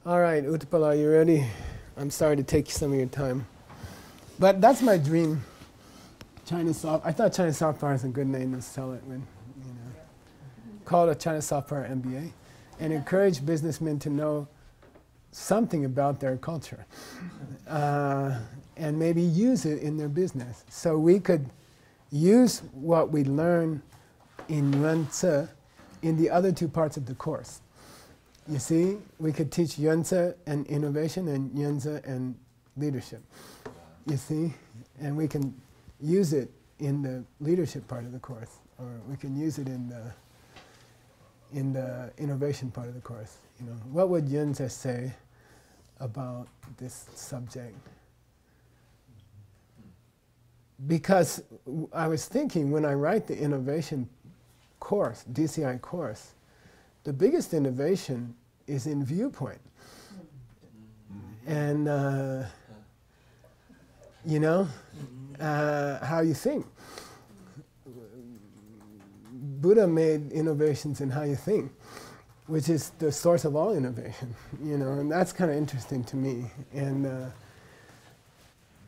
All right, Utpala, you ready? I'm sorry to take some of your time. But that's my dream. I thought China Software is a good name to sell it with. Call it a China Software MBA and encourage businessmen to know something about their culture and maybe use it in their business. So we could use what we learn in Yuan Tze in the other two parts of the course. You see, we could teach Yuan Tze and innovation and Yuan Tze and leadership. You see, and we can use it in the leadership part of the course, or we can use it in the innovation part of the course. You know, what would Yuan Tze say about this subject? Because I was thinking when I write the innovation course, DCI course, the biggest innovation is in viewpoint. And, you know, how you think. Buddha made innovations in how you think, which is the source of all innovation, you know, and that's kind of interesting to me.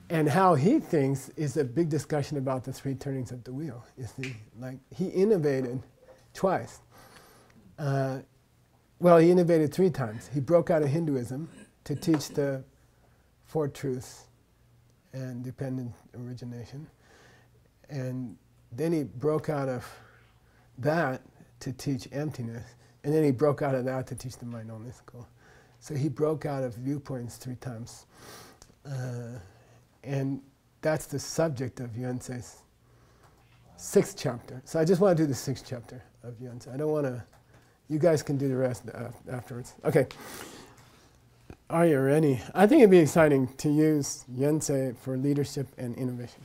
And how he thinks is a big discussion about the three turnings of the wheel, you see. Like, he innovated twice. Well, he innovated 3 times. He broke out of Hinduism to teach the Four Truths and dependent origination. And then he broke out of that to teach emptiness. And then he broke out of that to teach the mind-only school. So he broke out of viewpoints 3 times. And that's the subject of Yuan Tze's 6th chapter. So I just want to do the 6th chapter of Yuan Tze. I don't want to, you guys can do the rest afterwards. Okay. Are you ready? I think it'd be exciting to use Yuan Tze for leadership and innovation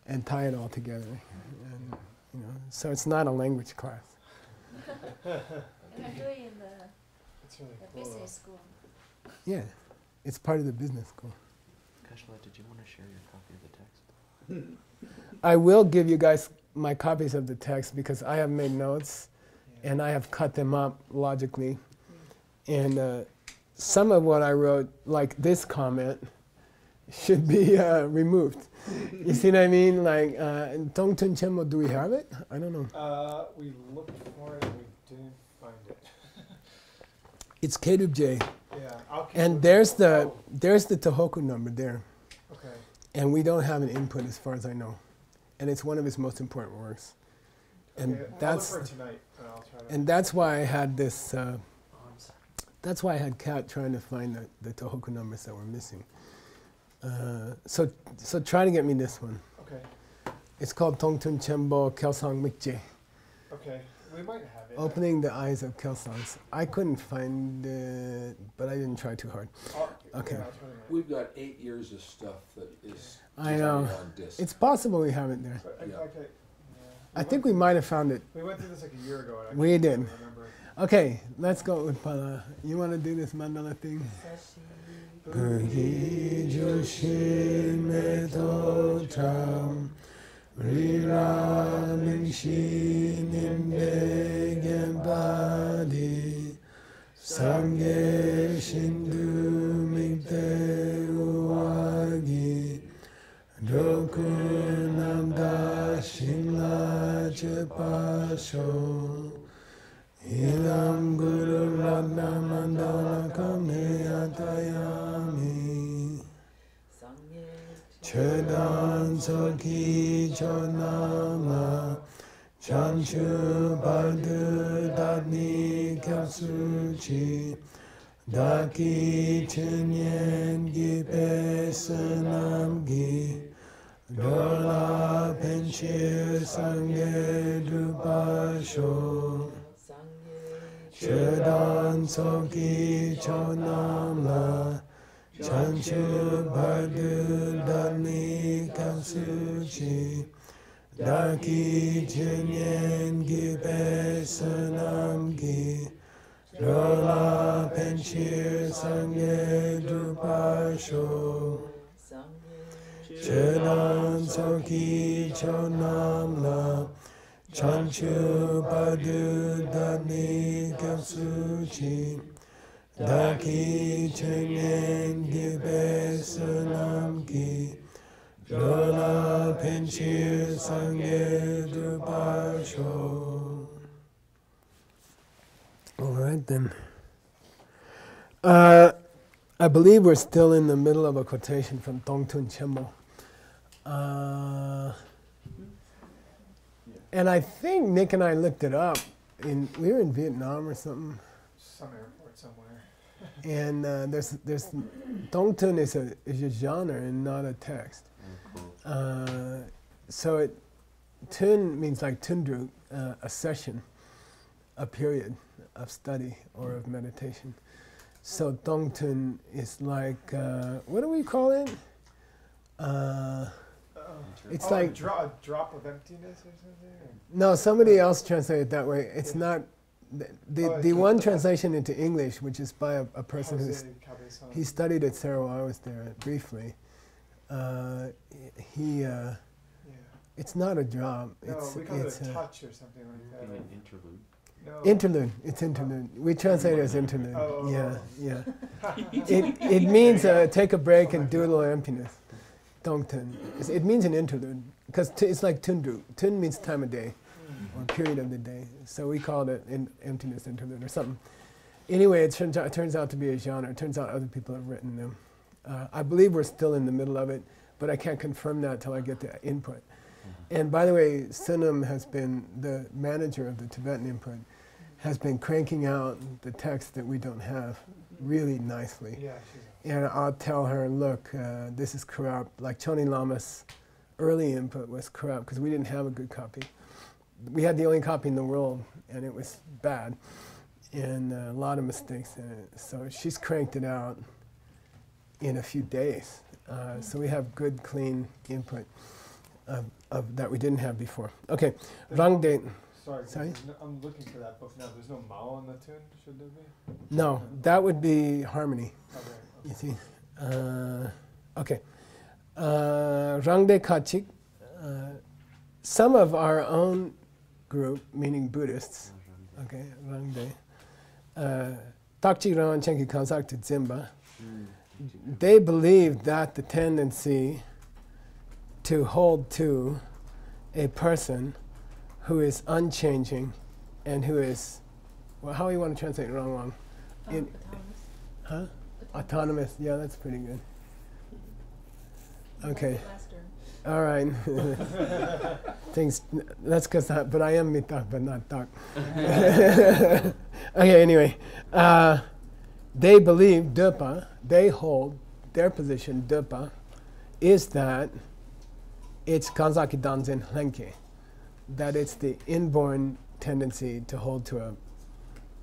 and tie it all together. And, you know, so it's not a language class. And I'm doing in the business school. Yeah, it's part of the business school. Kashla, did you want to share your copy of the text? I will give you guys my copies of the text because I have made notes and I have cut them up logically. And some of what I wrote, like this comment, should be removed. You see what I mean? Like, Tong Tun Chenmo, do we have it? I don't know. We looked for it and we didn't find it. It's K-J. Yeah. And there's the Tohoku number there. Okay. And we don't have an input as far as I know. And it's one of his most important works. And Okay, that's I'll look for it tonight, and I'll try to. and that's why I had this. That's why I had Kat trying to find the Tohoku numbers that were missing. So try to get me this one. Okay. It's called Tongtun Chenbo Kelsang Mikje. Okay. We might have it. Opening the Eyes of Kelsangs. I couldn't find it, but I didn't try too hard. Okay. Yeah, I'll try to. We've got 8 years of stuff that is I know. on disc. It's possible we have it there. But Yeah. I think we might have found it. We went through this like a year ago. And We I did. can't remember. Okay, let's go with Pala. You want to do this mandala thing? Sangye Shindu Mikte Uwagi Doku Namda Shinla Chepasho Ilam Guru Ratna Mandala Kame Atayami Chedan Soki Chonama Chanchu Bardu Dadni Kapsuchi Daki Chenyen Gipe Sanamgi Dola Penchir Sangye Drupasho Chedan Soki Chonama Chanchu Bardu Dadni Kapsuchi Daki Chenyen Gipe Sanamgi Rola Penchir Sangye Drupasho Chedan Soki Chonamla Chanchu Padu Dani Kapsuchi Daki chengen gibe sunam ki Lola penchir sange drupasho. All right then. I believe we're still in the middle of a quotation from Tongtun Chenmo. And I think Nick and I looked it up. We were in Vietnam or something. Some airport somewhere. And there's Tongtun is a genre and not a text. So tun means like tundru, a session, a period of study or of meditation. So Tongtun is like, what do we call it? It's like a drop of emptiness or something? Or? No, somebody else translated it that way. It's not the one translation into English, which is by a person he studied at Sarah while I was there briefly. It's not a drop. No, it's we call it a touch or something like that. An interlude. No. Interlude. It's interlude. We translate it as interlude. Yeah. It means take a break and do a little emptiness. Tongtun. It means an interlude because it's like tundru. Tun means time of day or period of the day. So we called it emptiness interlude or something. Anyway, it turns out to be a genre. It turns out other people have written them. I believe we're still in the middle of it, but I can't confirm that till I get the input. And by the way, Sunam has been the manager of the Tibetan input, has been cranking out the text that we don't have really nicely. Yeah, and I'll tell her, look, this is corrupt. Like Choni Lama's early input was corrupt because we didn't have a good copy. We had the only copy in the world, and it was bad, and a lot of mistakes in it. So she's cranked it out in a few days. So we have good, clean input of that we didn't have before. Okay, Rangde. Sorry? I'm looking for that book now. There's no Mao on the tune, should there be? No, that would be harmony. Okay. You see? Okay. Rangde Kachik. Some of our own group, meaning Buddhists, okay, Rangde, Takchi Ran Chenki Kansak to Zimba, they believe that the tendency to hold to a person who is unchanging and who is, well, how do you want to translate it wrong? Autonomous. Huh? Autonomous, yeah, that's pretty good. Okay. All right. Things, that's because, but I am mitak, but not tak. Okay, anyway. They believe, Döpa, they hold, their position, Döpa, is that it's Kanzaki Danzen Hlenke, that it's the inborn tendency to hold to a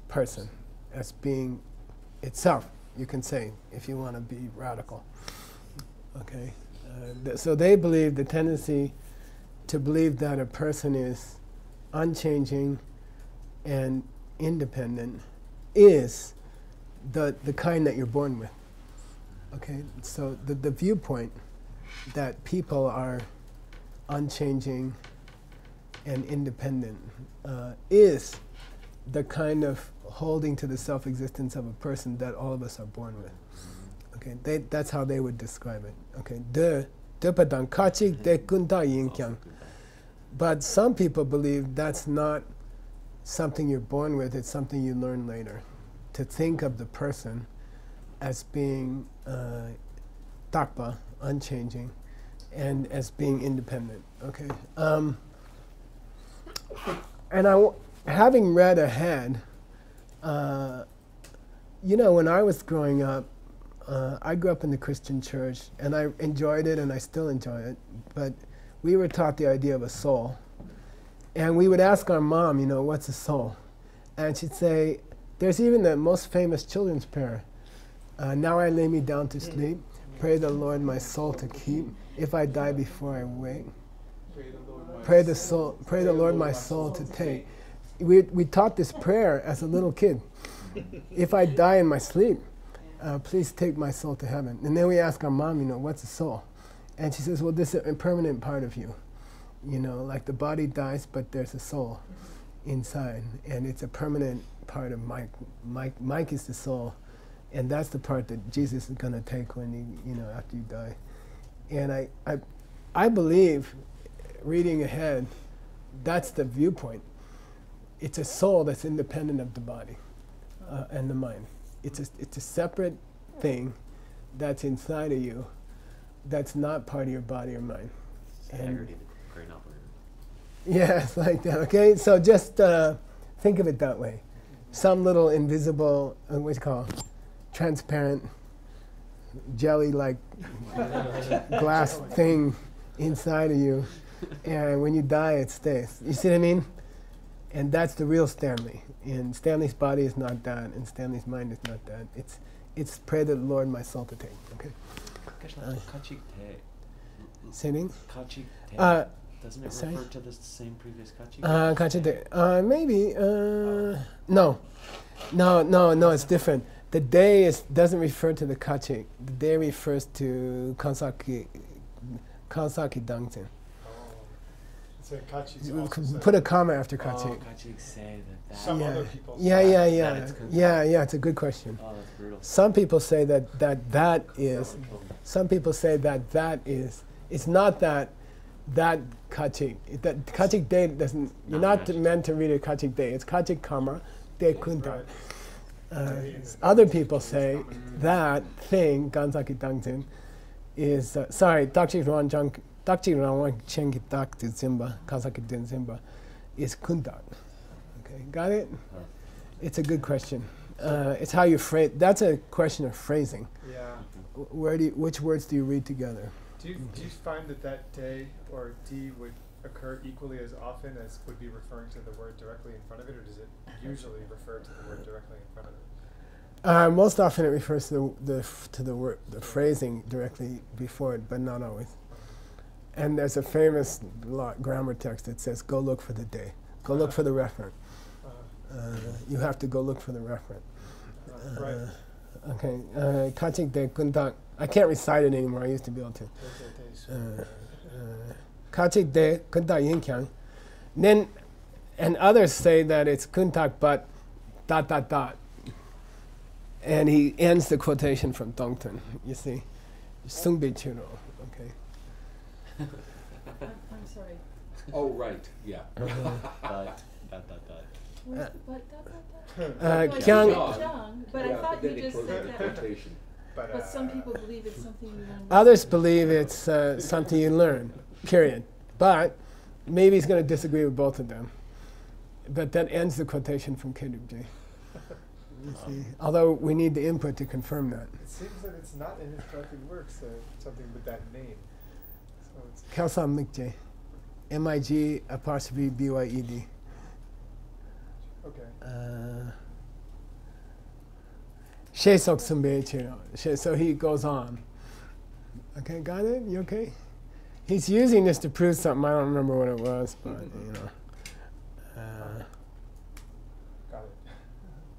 person as being itself, you can say, if you want to be radical. Okay? So they believe the tendency to believe that a person is unchanging and independent is the kind that you're born with. Okay? So the viewpoint that people are unchanging and independent is the kind of holding to the self-existence of a person that all of us are born with. Okay, that's how they would describe it. Okay, but some people believe that's not something you're born with; it's something you learn later. To think of the person as being takpa, unchanging, and as being independent. Okay, and having read ahead, when I was growing up, I grew up in the Christian church, and I enjoyed it, and I still enjoy it. But we were taught the idea of a soul, and we would ask our mom, what's a soul? And she'd say, there's even the most famous children's prayer. Now I lay me down to sleep. Pray the Lord my soul to keep. If I die before I wake, pray the Lord my soul to take. We taught this prayer as a little kid. If I die in my sleep, please take my soul to heaven. And then we ask our mom, what's a soul? And she says, well, this is a permanent part of you. Like the body dies, but there's a soul inside. And it's a permanent part of Mike. Mike is the soul. And that's the part that Jesus is going to take when after you die. And I believe, reading ahead, that's the viewpoint. It's a soul that's independent of the body and the mind. It's a separate thing that's inside of you that's not part of your body or mind. Integrity, the great operator. Yeah, it's like that, okay? So just think of it that way. Some little invisible, what's it called? Transparent, jelly-like glass thing inside of you. And when you die, it stays. You see what I mean? And that's the real Stanley. And Stanley's body is not that, and Stanley's mind is not that. It's pray to the Lord my soul to take, okay? Sitting? Doesn't it sorry? refer to the same previous kachi? Maybe. No, it's different. The day doesn't refer to the kachi. The day refers to kansaki dangten. So kachi's also Put a comma after kachi. Kachi say that. Some other people Yeah. That It's a good question. Oh, that's brutal. Some people say that is. Some people say that is. It's not that kachik. That kachik day doesn't. You're not meant to read a kachik day. It's kachik karma de kunta. Other people say that thing gansaki dangten is dakchi ran chenki dak to zimba kansaki den zimba is kunta. Okay, got it? It's a good question. It's how you phrase. That's a question of phrasing. Yeah. Which words do you read together? Do you find that day or D would occur equally as often as would be referring to the word directly in front of it, or does it usually refer to the word directly in front of it? Most often it refers to the word, the phrasing directly before it, but not always. And there's a famous grammar text that says, "Go look for the day. Go look for the referent." You have to go look for the referent. Right. Okay. Kachik de kuntak. I can't recite it anymore. I used to be able to. Kachik de kuntak yinkyang. Then, and others say that it's kuntak but ... And he ends the quotation from Dongten. You see, Sungbi Churo. Okay. I'm sorry. Oh, right, yeah. Where's the but? Kyang. But I thought you just said that. Quotation. But some people believe it's something you learn. Others believe it's something you learn, period. But maybe he's going to disagree with both of them. But that ends the quotation from Kedubje. You see? Although we need the input to confirm that. It seems that it's not in his collected works, something with that name. So it's Kelsam Mikje. MIG apostrophe BYED. okay. Shesok Sumbe Chiro. So he goes on. Okay, got it? You okay? He's using this to prove something. I don't remember what it was, but Got it.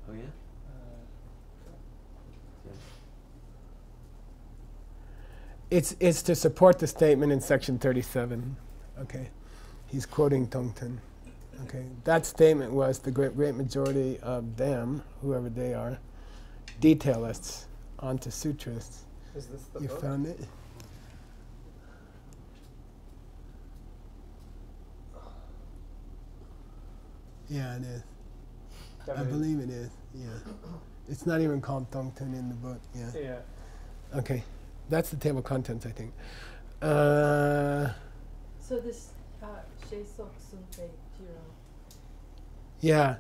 Oh yeah. It's to support the statement in section 37. Okay, he's quoting Tongten. Okay, that statement was the great majority of them, whoever they are, detailists onto sutras. Is this the You book? found it? Yeah, it is. I believe it is. Yeah, it's not even called Tongten in the book. Yeah. Yeah. Okay, that's the table of contents, I think. So this Shesok Sunpei Jiro. Yeah, ...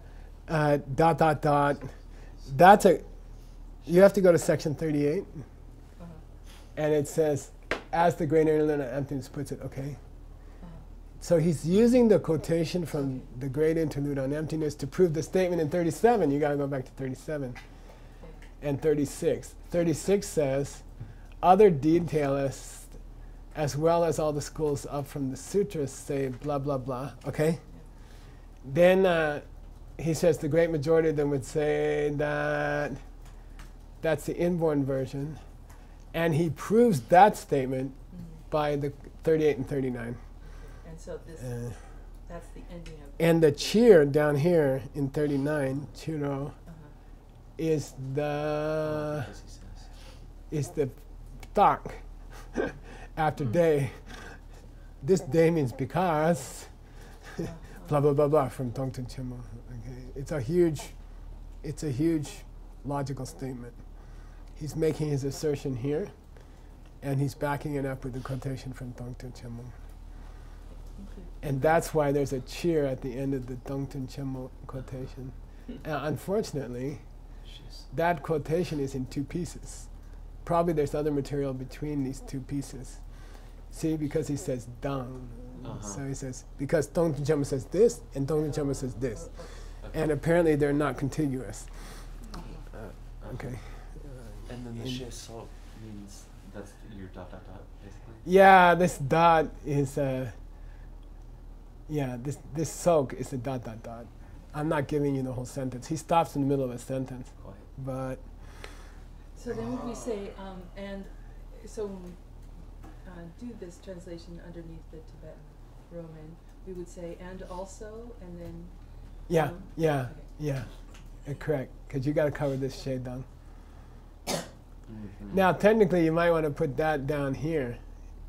That's you have to go to section 38, and it says, as the great interlude on emptiness puts it, okay? So he's using the quotation from the great interlude on emptiness to prove the statement in 37. You got to go back to 37 and 36. 36 says, other detailists, as well as all the schools up from the sutras, say blah, blah, blah, okay? Then he says the great majority of them would say that that's the inborn version. And he proves that statement by the 38 and 39. And so this that's the ending of And the cheer down here in 39, chiro, is the Because he says. is the thought after day. This day means because blah blah blah blah from Tongten Chimo. Okay, it's a huge logical statement. He's making his assertion here, and he's backing it up with a quotation from Tongten Chimo. And that's why there's a cheer at the end of the Tongten Chimo quotation. Unfortunately, that quotation is in two pieces. Probably there's other material between these two pieces. See, because he says dang. So he says, because Tongten Chimo says this, and Tongten Chimo says this. And apparently they're not contiguous. Okay. And then the she so means that's your dot dot dot, basically? Yeah, this dot is this soak is a dot dot dot. I'm not giving you the whole sentence. He stops in the middle of a sentence. Quite. But So then when we say, and so when we do this translation underneath the Tibetan Roman, we would say, and also, and then. Correct. Because you got to cover this shade down. Now, technically, you might want to put that down here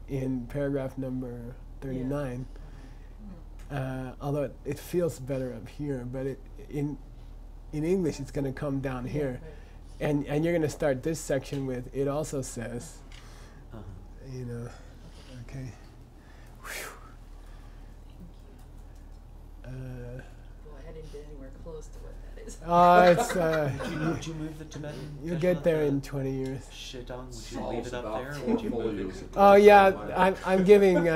in paragraph number 39. Although it feels better up here, but in English, it's going to come down here. And you're going to start this section with, it also says, okay. Well, I didn't get anywhere close to what that is. It's, Would you move the Tibetan? you'll get there in 20 years. Shedong, would It's you all leave it up about there, or would you move portfolios. it? Oh yeah, I'm giving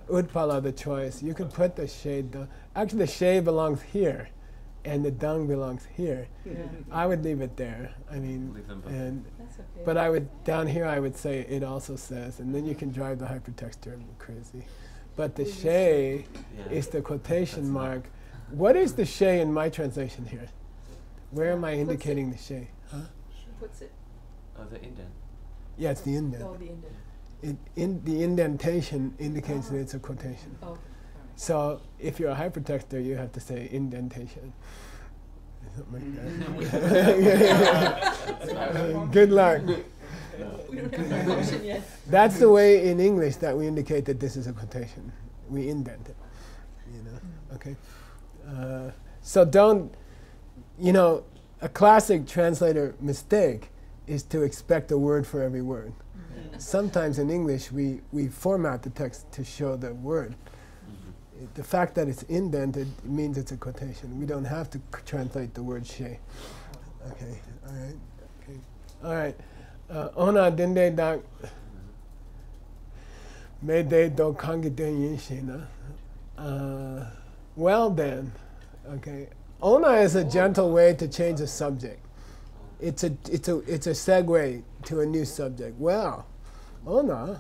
Utpala the choice. You can put the shade down. Actually, the shade belongs here, and the dung belongs here. I would leave it there. I mean, Leave them both. That's okay. but I would down here. I would say it also says, and then you can drive the hypertexture crazy. But the shay is the quotation mark. What is the shay in my translation here? Where am I indicating the shay? Huh? Puts it. Oh, the indent. Yeah, it's the indent. Oh, the indent. The indentation indicates that it's a quotation. Oh, all right. So if you're a hypertexter, you have to say indentation. Something like that. Good luck. We don't have that option yet. That's the way in English that we indicate that this is a quotation. We indent it. Okay. So don't, a classic translator mistake is to expect a word for every word. Sometimes in English we format the text to show the word. The fact that it's indented means it's a quotation. We don't have to translate the word she. Okay, all right. Okay. All right. Ona dende dak me de do kangi den yin shina. Well then, okay. Ona is a gentle way to change a subject. It's a segue to a new subject. Well, Ona,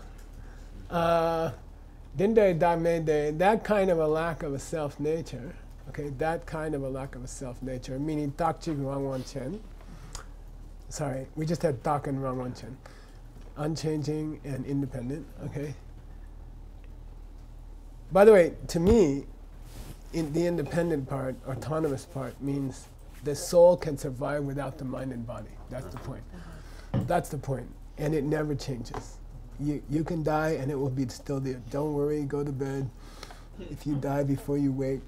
dende da me de, that kind of a lack of a self nature. Okay, that kind of a lack of a self nature, meaning takchi wang chen. Sorry, we just had tak and wang chen. Unchanging and independent. Okay. By the way, to me, in the independent part, autonomous part, means the soul can survive without the mind and body. That's the point. That's the point. And it never changes. You can die and it will be still there. Don't worry, go to bed. If you die before you wake,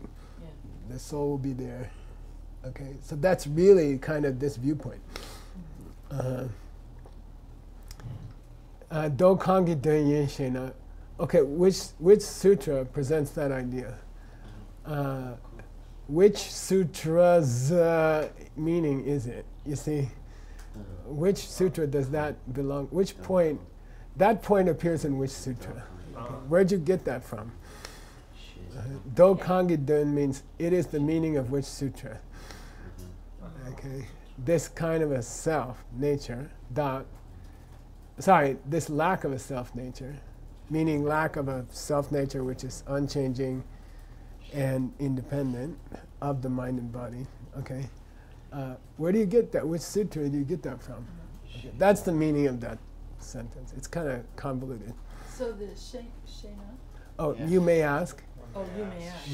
the soul will be there. Okay, so that's really kind of this viewpoint. Do kangi den yin shena. Okay, which sutra presents that idea? Which sutra's meaning is it? You see, which sutra does that belong? Which point? That point appears in which sutra? Okay. Where'd you get that from? Do kangi den means it is the meaning of which sutra? Okay, this kind of a self nature. This lack of a self nature, meaning lack of a self nature which is unchanging and independent of the mind and body. Okay, where do you get that? Which sutra do you get that from? Okay. That's the meaning of that sentence. It's kind of convoluted. So the shena. Oh, you may ask. Oh, you may ask.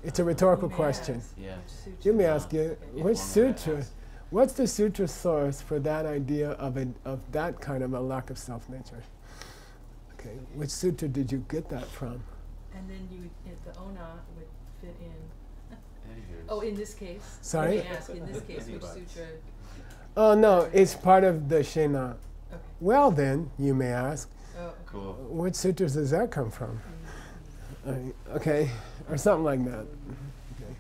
It's a rhetorical question. Yeah. You may ask, which sutra? What's the sutra source for that idea of that kind of a lack of self-nature? Okay, which sutra did you get that from? And then the ona would fit in. Anywho's. Oh, in this case. Sorry? Let me ask, in this case, which Anybody's. sutra? Oh no, it's part of the Shena. Okay. Well then, you may ask, Oh, okay. Cool. which sutras does that come from? Okay, or something like that. Okay.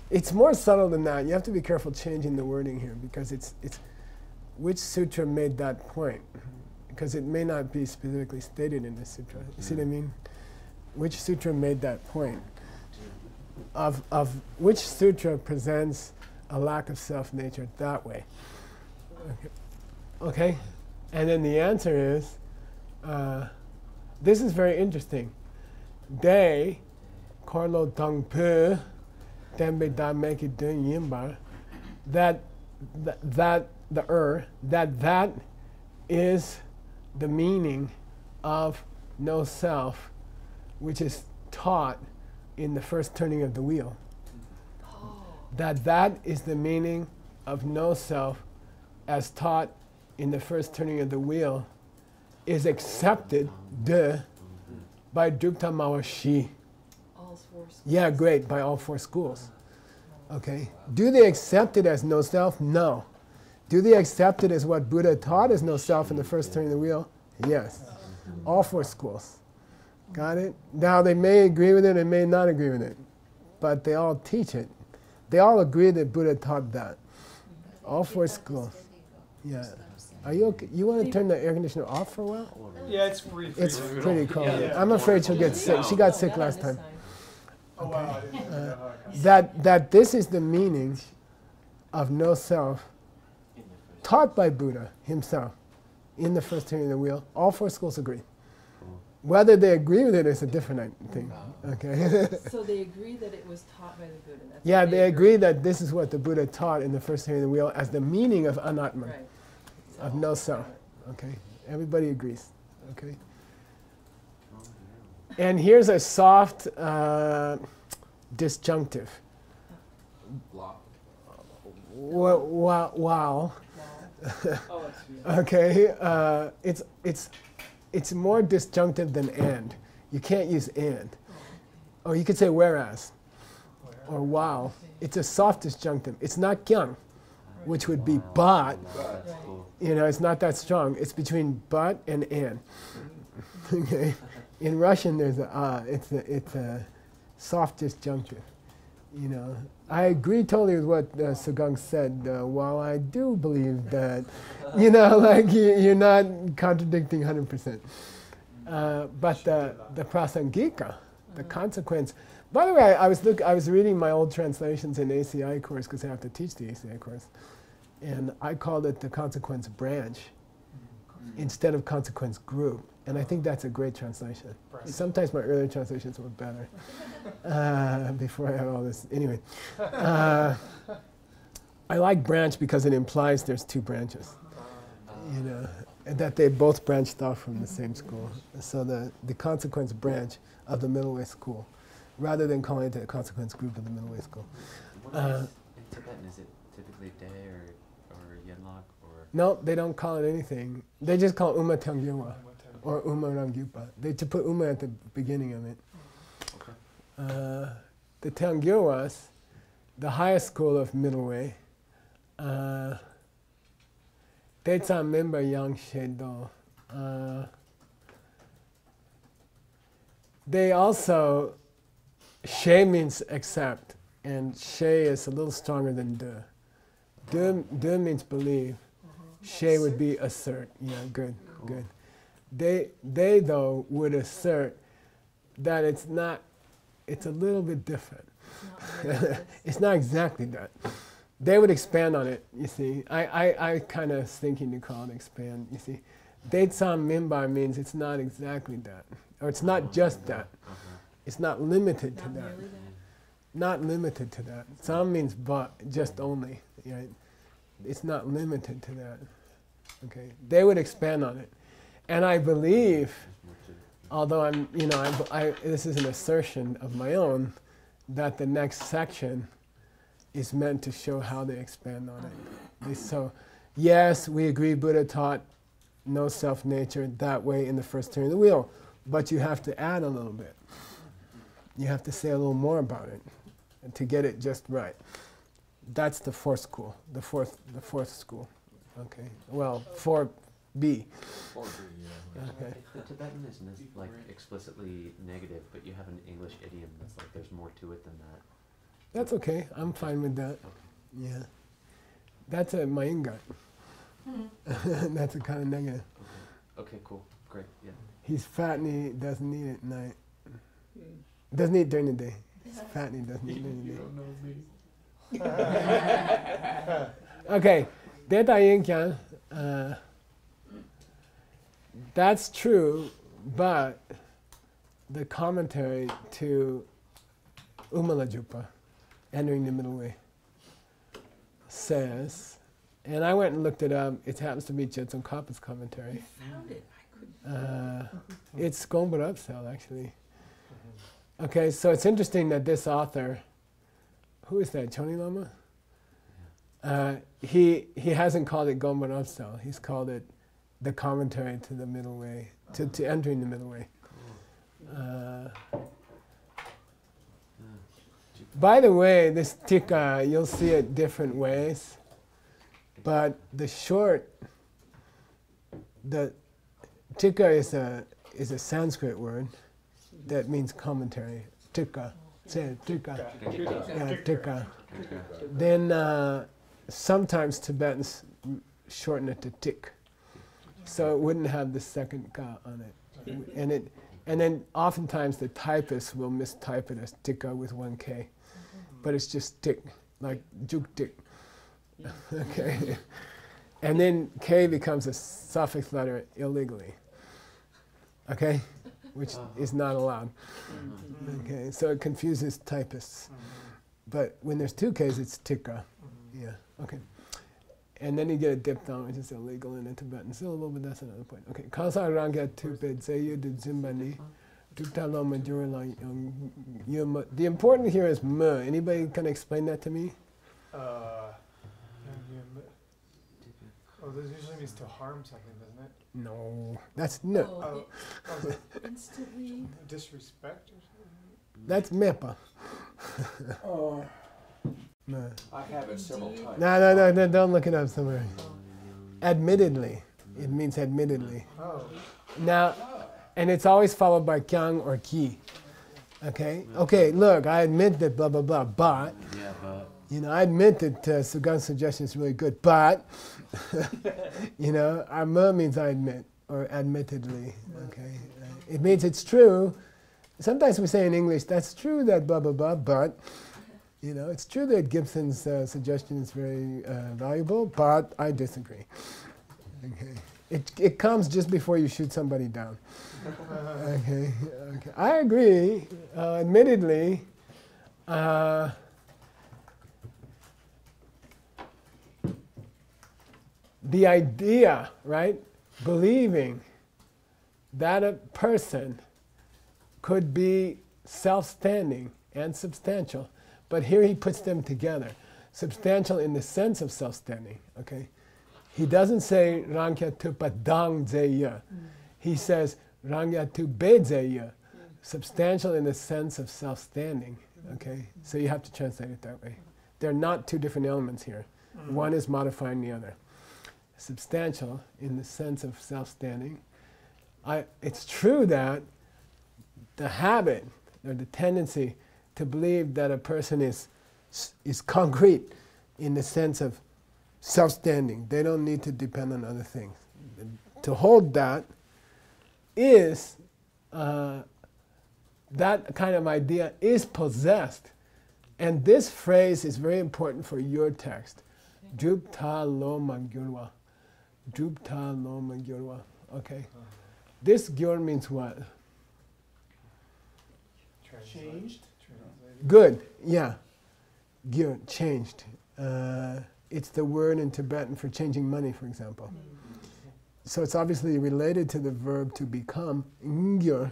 It's more subtle than that. You have to be careful changing the wording here because it's which sutra made that point, because it may not be specifically stated in the sutra. You see what I mean? Which sutra made that point? Of which sutra presents a lack of self-nature that way? Okay? And then the answer is, this is very interesting. They, Korlo Tong Pu, Tembe Da Meki Dun Yimbar, that is the meaning of no self, which is taught in the first turning of the wheel. That is the meaning of no self as taught in the first turning of the wheel is accepted by Drupta Mawashi. All four schools. Yeah, great, by all four schools. Okay. Do they accept it as no self? No. Do they accept it as what Buddha taught as no self in the first turning of the wheel? Yes. All four schools. Got it? Now they may agree with it and may not agree with it, but they all teach it. They all agree that Buddha taught that. All four schools. Yeah. Are you okay? You want to turn the air conditioner off for a while? Yeah, it's pretty. It's pretty cold. Yeah. I'm afraid she'll get sick. She got sick Not last on this time. Oh wow, I didn't even know how it comes. That this is the meaning of no self taught by Buddha himself in the first turning of the wheel. All four schools agree. Whether they agree with it is a different thing. Okay. So they agree that it was taught by the Buddha. That's Yeah, what they agree that this is what the Buddha taught in the first turning of the wheel as the meaning of anatman, Right. of no self. Okay. Everybody agrees. Okay. And here's a soft disjunctive. Block. Wow. Wow. Oh, it's Okay. It's more disjunctive than and. You can't use and. Or you could say whereas or wow. It's a soft disjunctive. It's not kyang, which would be but. Right. You know, it's not that strong. It's between but and and. Okay. In Russian, there's it's a soft disjunctive. You know, I agree totally with what Sugang said. While I do believe that, you know, like you're not contradicting 100%. But the prasangika, the consequence. By the way, I was reading my old translations in ACI course because I have to teach the ACI course, and I called it the consequence branch instead of consequence group. And I think that's a great translation. Sometimes my earlier translations were better before I had all this. Anyway, I like branch because it implies there's two branches, you know, and that they both branched off from the same school. So the consequence branch of the middle way school, rather than calling it the consequence group of the middle way school. In Tibetan, is it typically day or yenlok or? No, they don't call it anything. They just call it Uma Tangyurwa. Or Uma Ramgyupa. They to put Uma at the beginning of it. Okay. The Tangyurwas, the highest school of middle way, Tetsa member Yang Shedo. They also, She means accept, and She is a little stronger than De. De means believe. She would be assert. Yeah, good, good. They though would assert that it's a little bit different. It's not exactly that. They would expand on it, you see. I kind of thinking to call it expand, you see. Deitsam Mimbar means it's not exactly that. Or it's not just that. It's not limited to Not that. merely that. Not limited to that. Sam means but, just only. Right? It's not limited to that. Okay. They would expand on it. And I believe, although I'm, you know, this is an assertion of my own, that the next section is meant to show how they expand on it. So, yes, we agree Buddha taught no self-nature that way in the first turn of the wheel, but you have to add a little bit. You have to say a little more about it and to get it just right. That's the fourth school, the fourth school. Okay, well, 4B. 4B, yeah. Okay. The Tibetan is like explicitly negative, but you have an English idiom that's like there's more to it than that. That's okay. I'm fine with that. Okay. Yeah. That's a Maingat. That's a kind of negative. Okay, cool. Great. Yeah. He's fat and he doesn't eat at night. Doesn't eat during the day. He's fat and he doesn't eat during the day. You don't know me. Okay. Deta Yinkyan, that's true, but the commentary to Umalajupa, Entering the Middle Way, says, and I went and looked it up, it happens to be Jetsun Kappa's commentary. I found it. I couldn't. It's Gombar Upsell, actually. Okay, so it's interesting that this author, who is that, Choni Lama? He hasn't called it Gombar Upsell, he's called it the commentary to the Middle Way, to Entering the Middle Way. By the way, this tika, you'll see it different ways, but the short, the tika is a Sanskrit word that means commentary. Tika, say tika. Yeah, tika. Then sometimes Tibetans shorten it to tik, so it wouldn't have the second ka on it, and then oftentimes the typists will mistype it as tika with one k, but it's just tik, like juk tik. Okay, and then k becomes a suffix letter illegally. Okay, which is not allowed. Okay, so it confuses typists. But when there's two k's, it's tika. Yeah, okay. And then you get a diphthong, which is illegal in a Tibetan syllable, but that's another point. Okay, Kansa Rangya Tupid Seyu de Zimbani, Duptalo Majurla Yum. The important here is M. Anybody can explain that to me? Oh, this usually means to harm something, doesn't it? No, that's no. Oh, Oh, instantly. disrespect or something? That's mepa. Oh, No. I have it several Indeed. times. No, don't look it up somewhere. Admittedly, it means admittedly. Oh. Now, and it's always followed by kyang or ki. Okay? Okay, look, I admit that blah, blah, blah, but, Yeah, but I admit that Sugan's suggestion is really good, but, amma means I admit, or admittedly, okay? It means it's true. Sometimes we say in English, that's true that blah, blah, blah, but, it's true that Gibson's suggestion is very valuable, but I disagree. Okay. It comes just before you shoot somebody down. Okay. I agree. Admittedly, the idea, right, believing that a person could be self-standing and substantial, but here he puts them together. Substantial in the sense of self-standing, okay? He doesn't say Rangya tu padang zeya. He says Rangya tu be zeya. Substantial in the sense of self-standing, okay? So you have to translate it that way. They're not two different elements here. One is modifying the other. Substantial in the sense of self-standing. It's true that the habit or the tendency to believe that a person is concrete in the sense of self-standing. They don't need to depend on other things. To hold that is, that kind of idea is possessed. And this phrase is very important for your text. Drupta lo magyurwa. Drupta lo magyurwa. Okay. This gyur means what? Changed? Good, yeah. Gyur, changed. It's the word in Tibetan for changing money, for example. So it's obviously related to the verb to become, ingyur,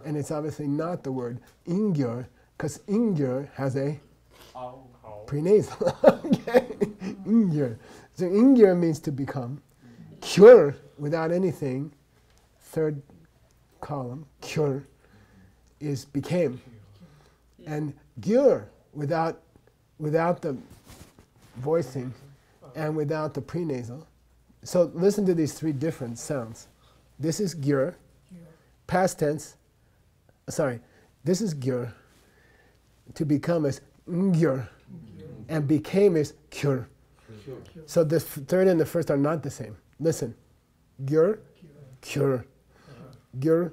and it's obviously not the word ingyur, because ingyur has a prenasal. Okay? Ingyur. So ingyur means to become. Kyur, without anything, third column, kyur, is became. And gyur, without the voicing and without the prenasal. So listen to these three different sounds. This is gyur, past tense. Sorry, this is gyur. To become is ngyur, and became is kyur. So the third and the first are not the same. Listen, gyur, kyur, gyur,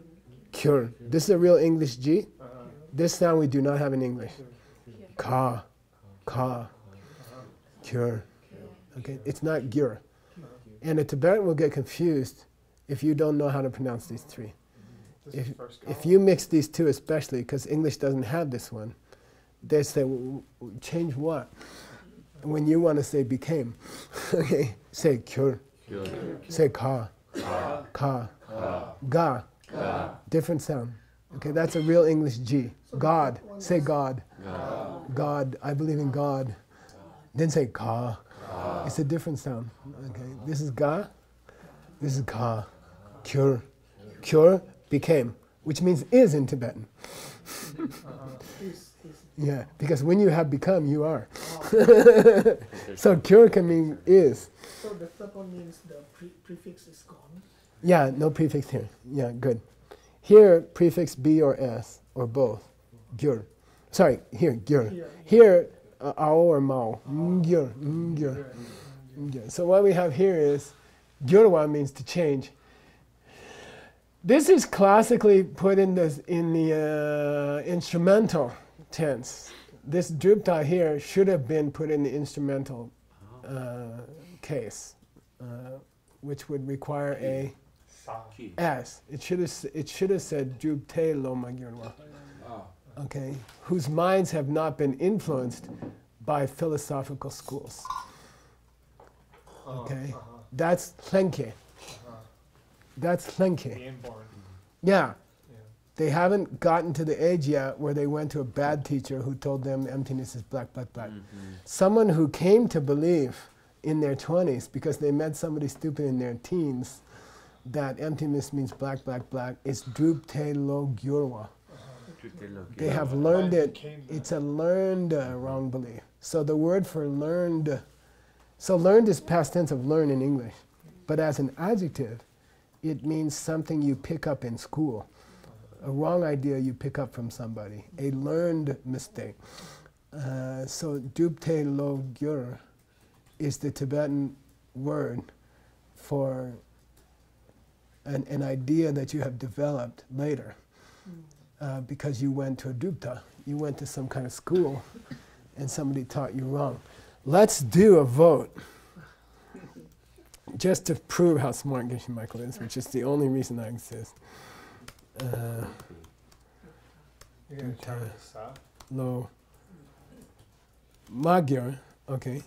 kyur. This is a real English G. This sound we do not have in English. Ka, ka, kyur. Okay, it's not gyur. And a Tibetan will get confused if you don't know how to pronounce these three. If you mix these two especially, because English doesn't have this one, they say, change what? When you want to say became, okay, say kyur, say ka, ka, ga, different sound. Okay, that's a real English G. God, say God. God, I believe in God. Then say ka. It's a different sound. Okay, this is ga, this is ka. Kyur, kyur, became, which means is in Tibetan. Yeah, because when you have become, you are. So kyur can mean is. So the third one means the prefix is gone. Yeah, no prefix here. Yeah, good. Here, prefix be or s, or both. Gyur. Sorry, here, gyur. Here, ao or mao. Gyur, gyur. So what we have here is, gyurwa means to change. This is classically put in the instrumental tense. This drupta here should have been put in the instrumental case, which would require a s. It should have said drupte loma gyurwa. Okay, whose minds have not been influenced by philosophical schools. Okay, that's Hlenke. That's Hlenke. The inborn. Yeah. They haven't gotten to the age yet where they went to a bad teacher who told them emptiness is black, black, black. Someone who came to believe in their 20s because they met somebody stupid in their teens that emptiness means black, black, black is drupte lo gyurwa. They have learned it. It's a learned wrong belief. So the word for learned, so learned is past tense of learn in English. But as an adjective, it means something you pick up in school. A wrong idea you pick up from somebody. A learned mistake. So drupte lo gyur is the Tibetan word for an idea that you have developed later. Because you went to a drupta, you went to some kind of school, and somebody taught you wrong. Let's do a vote, just to prove how smart Geshe Michael is, which is the only reason I exist. Lo Magyar, okay,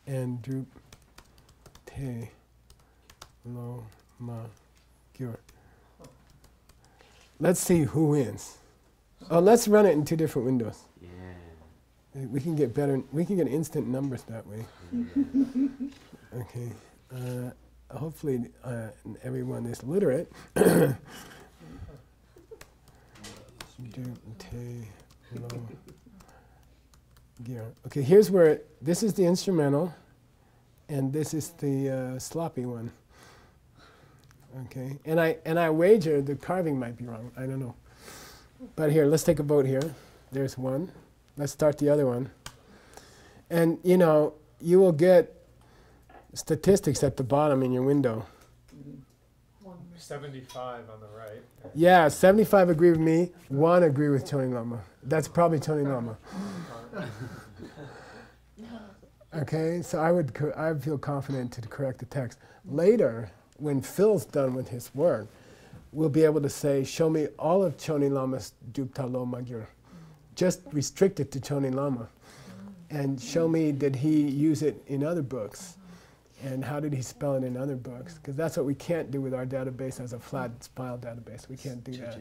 and drupte lo Magyar. Let's see who wins. Oh, let's run it in two different windows. Yeah. We can get better. We can get instant numbers that way. Yeah. Okay. Hopefully, everyone is literate. Okay, here's where this is the instrumental, and this is the sloppy one. Okay, and I wager the carving might be wrong. I don't know. But here, let's take a vote here. There's one. Let's start the other one. And you know, you will get statistics at the bottom in your window. 75 on the right. Yeah, 75 agree with me. 1 agree with Choni Lama. That's probably Choni Lama. Okay, so I feel confident to correct the text. Later, when Phil's done with his work, we'll be able to say, show me all of Choni Lama's drupta lo magyar. Just restrict it to Choni Lama. And show me, did he use it in other books? And how did he spell it in other books? Because that's what we can't do with our database as a flat file database. We can't do that.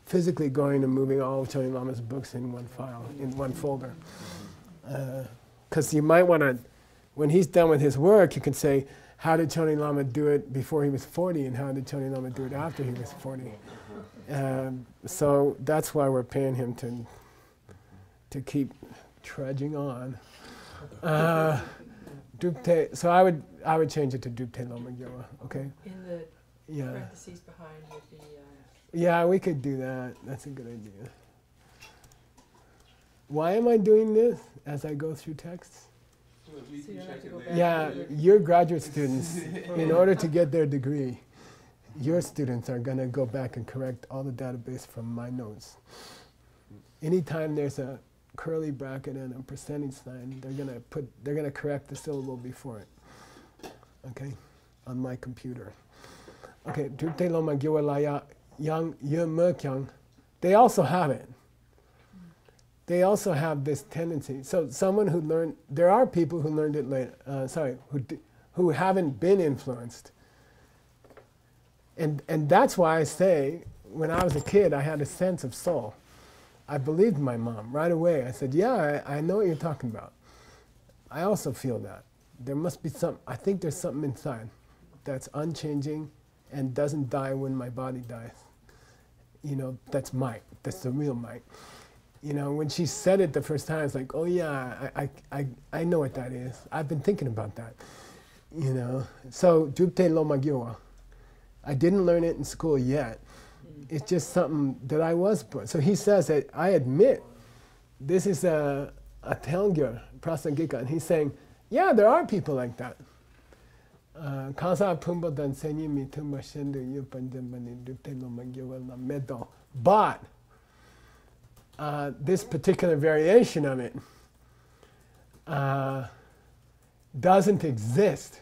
physically going and moving all of Chonin Lama's books in one file, in one folder. Because you might want to, when he's done with his work, you can say, how did Chonin Lama do it before he was 40, and how did Chonin Lama do it after he was 40? So that's why we're paying him to keep trudging on. Dupte, so I would change it to Dupte Loma Gyowa, okay? In the Yeah. parentheses behind would be, Yeah, we could do that. That's a good idea. Why am I doing this as I go through texts? so you don't have to go back. Yeah, to your graduate students, in order to get their degree, your students are going to go back and correct all the database from my notes. Anytime there's a curly bracket and a percentage sign, they're going to correct the syllable before it. Okay, on my computer. Okay, Dupte Loma Gyowa La Yang Ye Me Kyang. They also have it. They also have this tendency. So someone who learned, there are people who learned it late, who haven't been influenced. And that's why I say, when I was a kid, I had a sense of soul. I believed my mom right away. I said, yeah, I know what you're talking about. I also feel that. There must be I think there's something inside that's unchanging and doesn't die when my body dies. You know, that's might. That's the real might. You know, when she said it the first time, it's like, oh yeah, I know what that is. I've been thinking about that. You know, so Dupte Loma Gyowa. I didn't learn it in school yet. It's just something that I was born. So he says that I admit this is a Telgyor, Prasangika, and he's saying, yeah, there are people like that. But this particular variation of it doesn't exist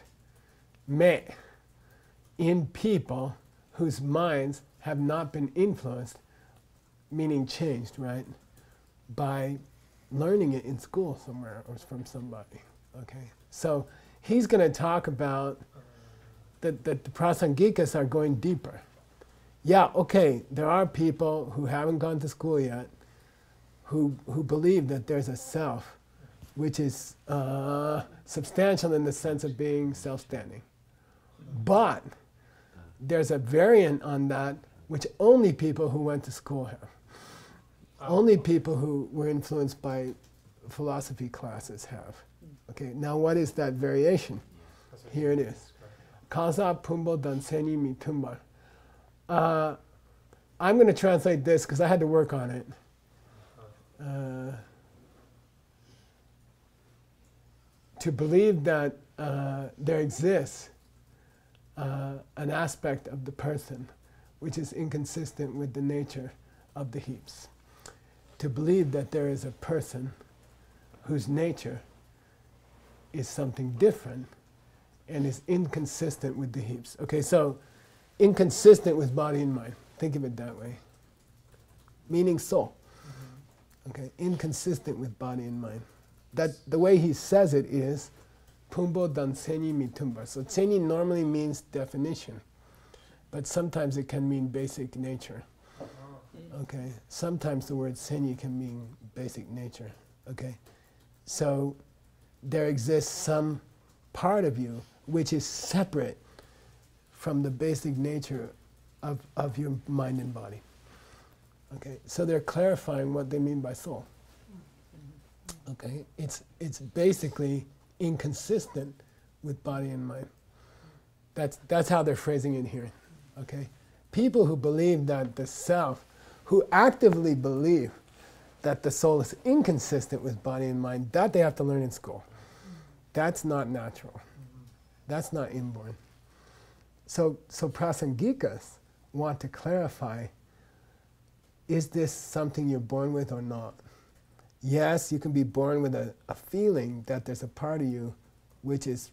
in people whose minds have not been influenced, meaning changed, right, by learning it in school somewhere or from somebody. Okay, so he's going to talk about that the Prasangikas are going deeper. Yeah, okay, there are people who haven't gone to school yet who believe that there's a self which is substantial in the sense of being self-standing. But there's a variant on that which only people who went to school have. Only people who were influenced by philosophy classes have. Okay, now what is that variation? Here it is. Kaza Pumbo Danseni Mi Tumbar. I'm going to translate this because I had to work on it. To believe that there exists an aspect of the person which is inconsistent with the nature of the heaps. To believe that there is a person whose nature is something different and is inconsistent with the heaps. Okay, so inconsistent with body and mind. Think of it that way. Meaning soul. Okay, inconsistent with body and mind. That the way he says it is Pumbo dan seni mitumba. So seni normally means definition, but sometimes it can mean basic nature. Okay, sometimes the word seni can mean basic nature. Okay, so there exists some part of you which is separate from the basic nature of your mind and body. Okay, so they're clarifying what they mean by soul. Okay, it's basically inconsistent with body and mind. That's how they're phrasing it here. Okay, people who believe that the self, who actively believe that the soul is inconsistent with body and mind, that they have to learn in school. That's not natural. That's not inborn. So prasangikas want to clarify, is this something you're born with or not? Yes, you can be born with a feeling that there's a part of you which is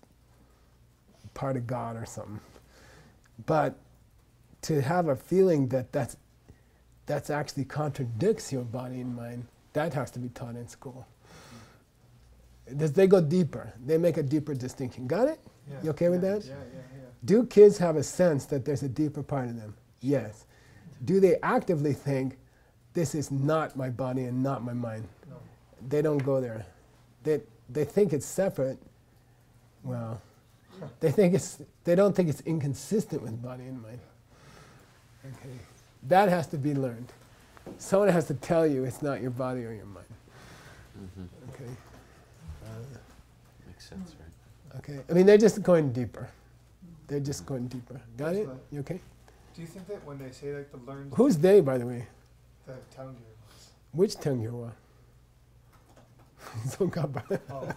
part of God or something. But to have a feeling that's actually contradicts your body and mind, that has to be taught in school. They go deeper. They make a deeper distinction. Got it? Yeah. You okay with that? Yeah. Do kids have a sense that there's a deeper part of them? Yes. Do they actively think, this is not my body and not my mind. No. They don't go there. They think it's separate. Well, they don't think it's inconsistent with body and mind. Okay, that has to be learned. Someone has to tell you it's not your body or your mind. Mm-hmm. Okay. Makes sense, right? Okay. I mean, they're just going deeper. They're just going deeper. Got it? You okay? Do you think that when they say like the learned, Who's they, by the way? the tongue ones? Which tongue you are? Tsongkhapa. Oh.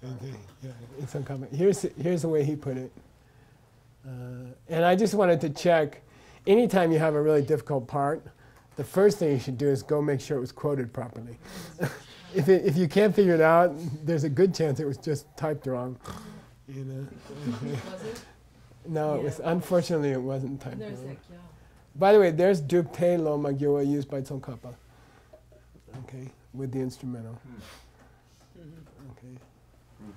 Okay, yeah, it's uncommon. Here's the way he put it. And I just wanted to check, anytime you have a really difficult part, the first thing you should do is go make sure it was quoted properly. If you can't figure it out, there's a good chance it was just typed wrong. You know? Was it? No, it was, unfortunately it wasn't typed There's wrong. that yeah. By the way, there's Dupte Lo Magyoa used by Tsongkhapa. Okay, with the instrumental. Okay.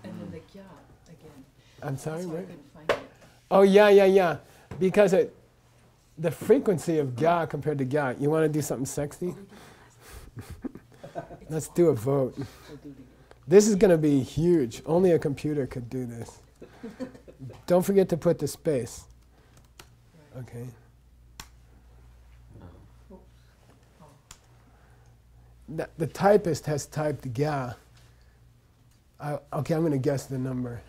And then the kya again. I'm sorry, That's why I right? couldn't find it. Oh, yeah. Because the frequency of ga compared to ga, you want to do something sexy? Let's do a vote. This is going to be huge. Only a computer could do this. Don't forget to put the space. Okay. The typist has typed ga. Okay, I'm going to guess the number.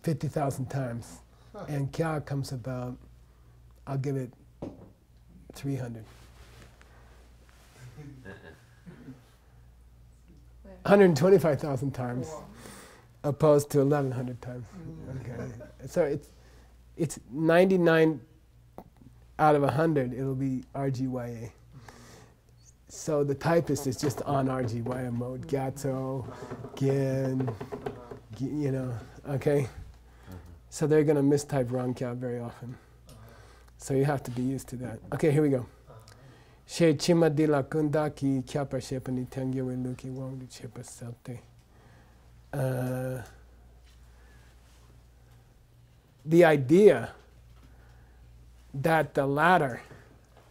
50,000 times. And kya comes about, I'll give it 300. 125,000 times opposed to 1,100 times. Okay. So it's 99 out of 100, it'll be RGYA. So the typist is just on RGYA mode. Gatso, Gin, you know, okay? So they're going to mistype wrong kya very often. So you have to be used to that. Okay, here we go. She chima di la kunda ki kya par shepa ni tengye we luki wong di chepa selte. The idea that the latter,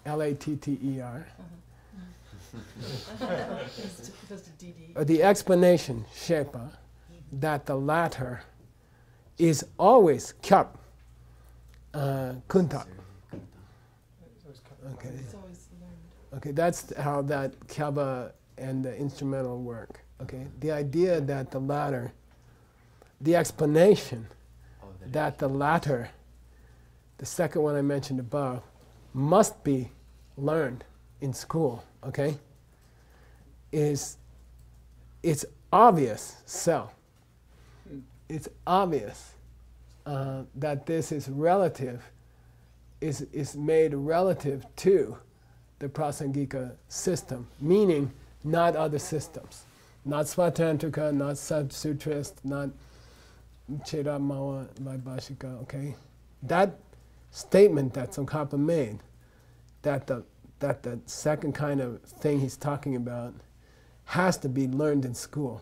Latter, or the explanation, shepa, that the latter is always kyap, kunta. Okay. It's always learned. Okay, that's how that kyaba and the instrumental work. Okay, the idea that the latter, the explanation that the latter, the second one I mentioned above, must be learned in school. Okay, it's obvious. So it's obvious that this is relative, is made relative to the Prasangika system, meaning not other systems, not Svatantrika, not Sutrist, not Cheda Mawa Vaibhashika, okay? That statement that Tsongkhapa made, that the second kind of thing he's talking about has to be learned in school.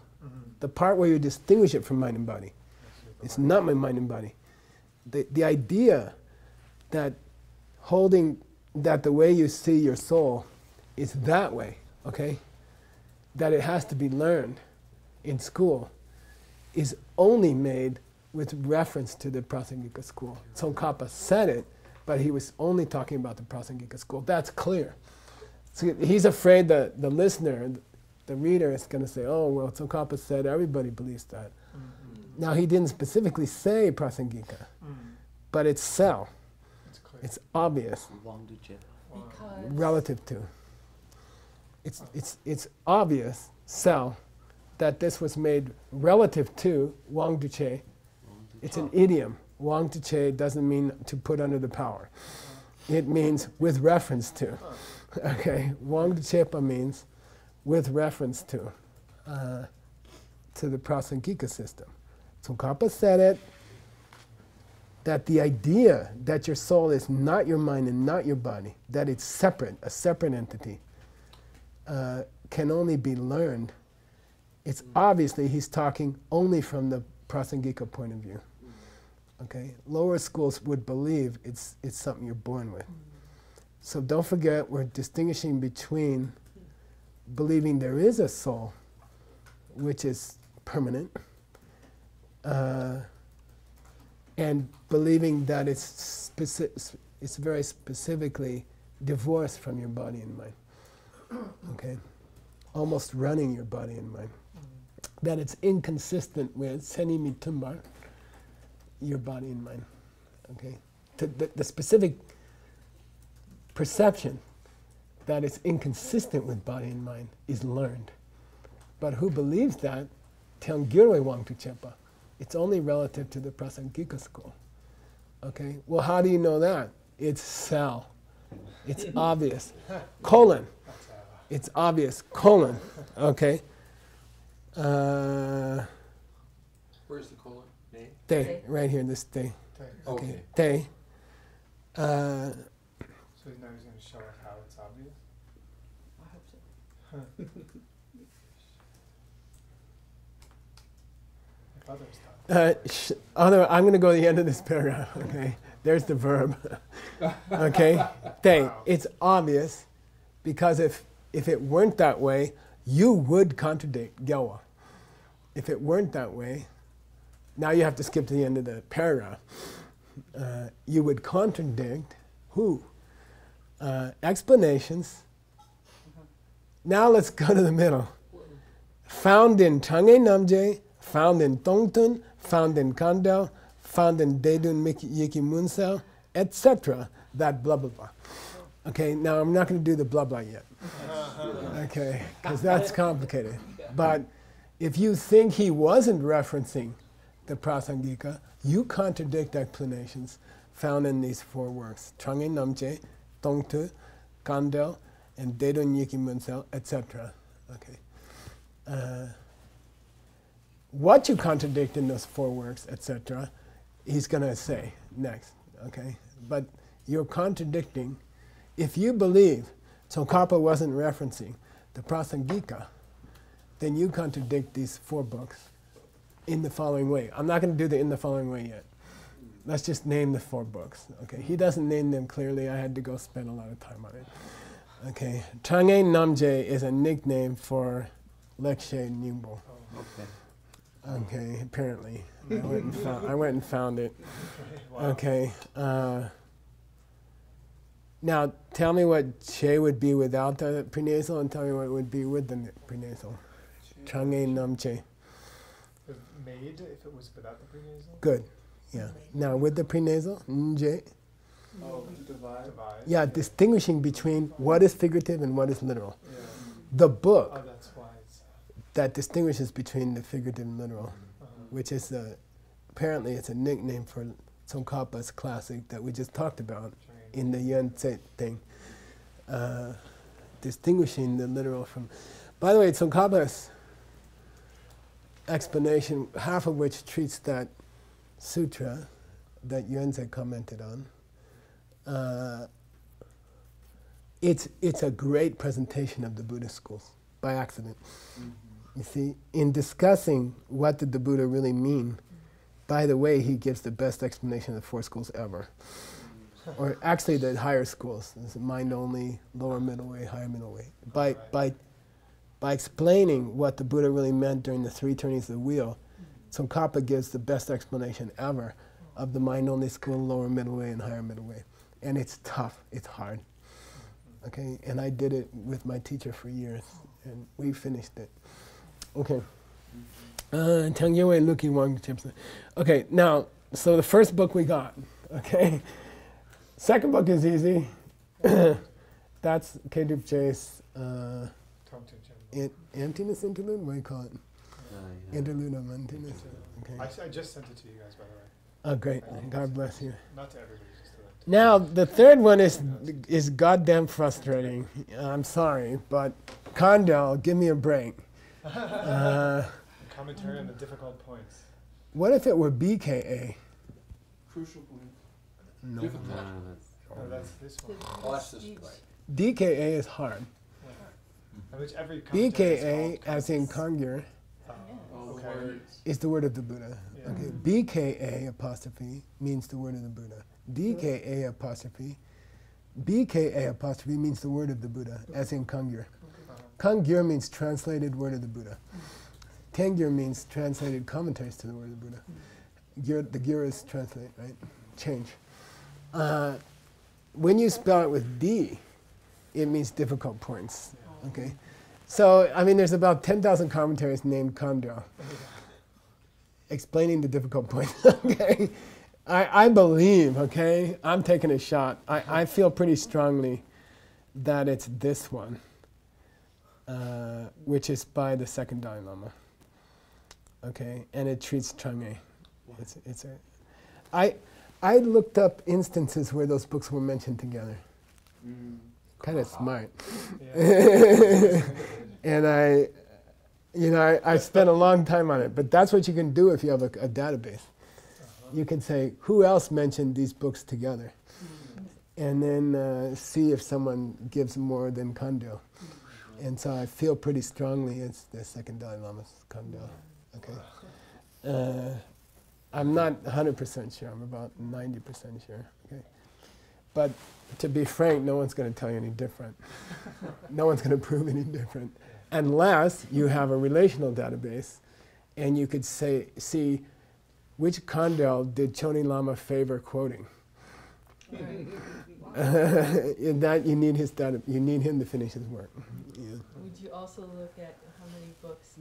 The part where you distinguish it from mind and body. It's not my mind and body. The idea that holding that the way you see your soul is that way, okay? That it has to be learned in school is only made with reference to the Prasangika school. Tsongkhapa said it, but he was only talking about the Prasangika school. That's clear. So he's afraid that the listener, the reader, is going to say, oh, well, Tsongkhapa said everybody believes that. Now, he didn't specifically say Prasangika, but it's cell. It's obvious. Because Relative to. It's obvious, cell, that this was made relative to Wang Duche. It's an idiom. Wang Duche doesn't mean to put under the power. It means with reference to. Okay, Wang Duchepa means with reference to the Prasangika system. Tsongkhapa said it, that the idea that your soul is not your mind and not your body, that it's separate, a separate entity, can only be learned. It's obviously he's talking only from the Prasangika point of view. Okay, lower schools would believe it's something you're born with. So don't forget, we're distinguishing between believing there is a soul, which is permanent, and believing that it's very specifically divorced from your body and mind. Okay? Almost running your body and mind. That it's inconsistent with seni mitumbar, your body and mind. Okay? The specific perception that it's inconsistent with body and mind is learned. But who believes that? Tiangyurwe Wangtuchepa. It's only relative to the Prasangika school. Okay? Well, how do you know that? It's cell. It's obvious. Colon. It's obvious. Colon. Okay? Where's the colon? Name? Te, right here, this te. Okay. Te. So now he's going to show us how it's obvious? I hope so. I'm going to go to the end of this paragraph. Okay? There's the verb. Okay? Te. Wow. It's obvious because if it weren't that way, you would contradict Gyawa. If it weren't that way, now you have to skip to the end of the paragraph. You would contradict who? Explanations. Now let's go to the middle. Found in Chang'e Namje, found in Tongtun, found in Kandel, found in Dedun Yiki Munsao, etc. That blah blah blah. Okay, now I'm not going to do the blah blah yet. Okay, because that's complicated. But if you think he wasn't referencing the Prasangika, you contradict explanations found in these four works: Chang'e Namje, Tongtu, Kandel, and Dedun Yiki Munsao, etc. Okay. What you contradict in those four works, etc., he's going to say next. Okay, but you're contradicting. If you believe Tsongkhapa wasn't referencing the Prasangika, then you contradict these four books in the following way. I'm not going to do the in the following way yet. Let's just name the four books. Okay, he doesn't name them clearly. I had to go spend a lot of time on it. Okay, Chang'e Namje is a nickname for Lekshe Nyingbo. Okay. Okay, apparently. I went and found it. Okay. Now, tell me what che would be without the prenasal, and tell me what it would be with the prenasal. Chang'e Namche. Made if it was without the prenasal? Good. Yeah. Now, with the prenasal, nje. Oh, divide. Yeah, distinguishing between what is figurative and what is literal. Yeah. The book Oh, that's why it's. that distinguishes between the figurative and literal, which is apparently it's a nickname for Tsongkhapa's classic that we just talked about in the Yuan Tse thing, distinguishing the literal from. By the way, Tsongkhapa's explanation, half of which treats that sutra that Yuan Tse commented on, it's a great presentation of the Buddhist schools by accident. You see, in discussing what did the Buddha really mean, by the way, he gives the best explanation of the four schools ever. Or actually the higher schools, there's mind only, lower middle way, higher middle way. By explaining what the Buddha really meant during the three turnings of the wheel, Tsongkhapa gives the best explanation ever of the mind only school, lower middle way, and higher middle way. And it's tough, it's hard. Okay, and I did it with my teacher for years, and we finished it. Okay. Okay, now, so the first book we got, okay? Second book is easy. That's K-Dup Chase, Emptiness Interlude? What do you call it? Yeah. Interlude of Emptiness. Okay. I just sent it to you guys, by the way. Oh, great. God bless you. Not to everybody, just to them. Now, the third one is goddamn frustrating. I'm sorry, but Kandel, give me a break. Commentary on the difficult points. What if it were BKA? Crucial point. No. Difficult. No, that's this one. Oh, that's this guy. DKA is hard. Which every commentary is BKA, called as in Kangs. Kangyur, Oh, Okay. words. is the word of the Buddha. Yeah. Okay. BKA apostrophe means the word of the Buddha. DKA apostrophe BKA apostrophe means the word of the Buddha, as in Kangyur. Kangyur means translated word of the Buddha. Tengyur means translated commentaries to the word of the Buddha. The gyur is translate, right? Change. When you spell it with D, it means difficult points. Okay, so I mean, there's about 10,000 commentaries named Kandra, explaining the difficult points. Okay, I believe. Okay, I'm taking a shot. I feel pretty strongly that it's this one, which is by the second Dalai Lama. Okay, and it treats Chang'e. I looked up instances where those books were mentioned together. Kind of smart. And I spent a long time on it. But that's what you can do if you have a database. You can say, who else mentioned these books together? And then see if someone gives more than Kandel. And so I feel pretty strongly it's the second Dalai Lama's Kandel. Okay. I'm not 100% sure. I'm about 90% sure. Okay. But to be frank, no one's going to tell you any different. No one's going to prove any different. Unless you have a relational database and you could see which Kandel did Choni Lama favor quoting. In that you need his data, you need him to finish his work. Yeah. Would you also look at how many books,